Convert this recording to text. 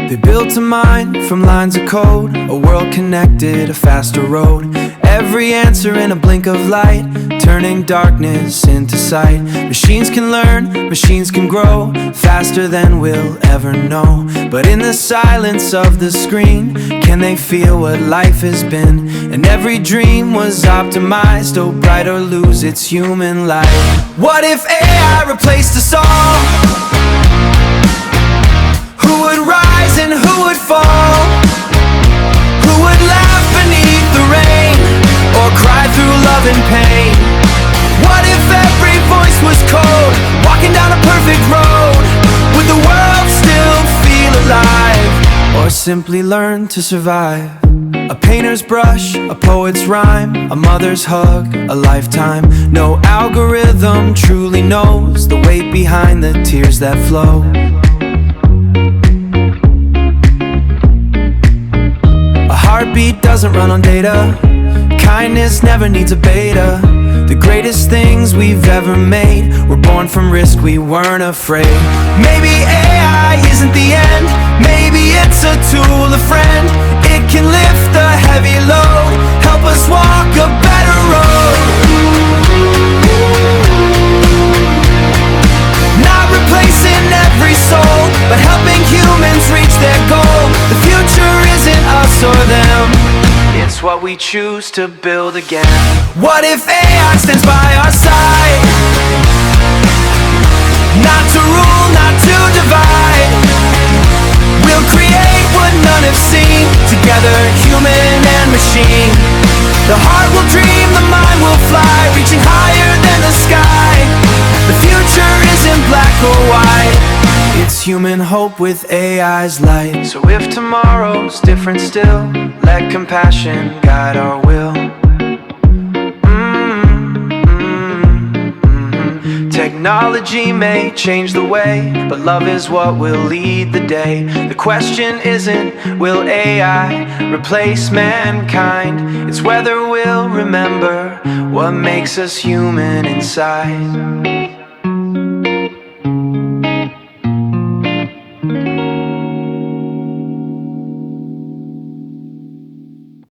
They built a mind from lines of code, a world connected, a faster road. Every answer in a blink of light, turning darkness into sight. Machines can learn, machines can grow, faster than we'll ever know. But in the silence of the screen, can they feel what life has been? And every dream was optimized, oh bright or lose its human light. What if AI replaced us all? Who would rise and who would fall? Who would laugh beneath the rain, or cry through love and pain? What if every voice was cold, walking down a perfect road? Would the world still feel alive, or simply learn to survive? A painter's brush, a poet's rhyme, a mother's hug, a lifetime. No algorithm truly knows the weight behind the tears that flow. Heartbeat doesn't run on data. Kindness never needs a beta. The greatest things we've ever made were born from risk, we weren't afraid. Maybe AI isn't the end, maybe it's a tool, a friend. It can lift a heavy load, help us walk a better road. Not replacing every soul, but helping humans reach their goal. The future isn't us or them, it's what we choose to build again. What if AI stands by our side? Not to rule, not to divide. We'll create what none have seen, together human and machine. The heart will dream, the mind will fly, reaching higher than the sky. The future isn't black or white, it's human hope with AI's light. So if tomorrow's different still, let compassion guide our will. Technology may change the way, but love is what will lead the day. The question isn't, will AI replace mankind? It's whether we'll remember what makes us human inside.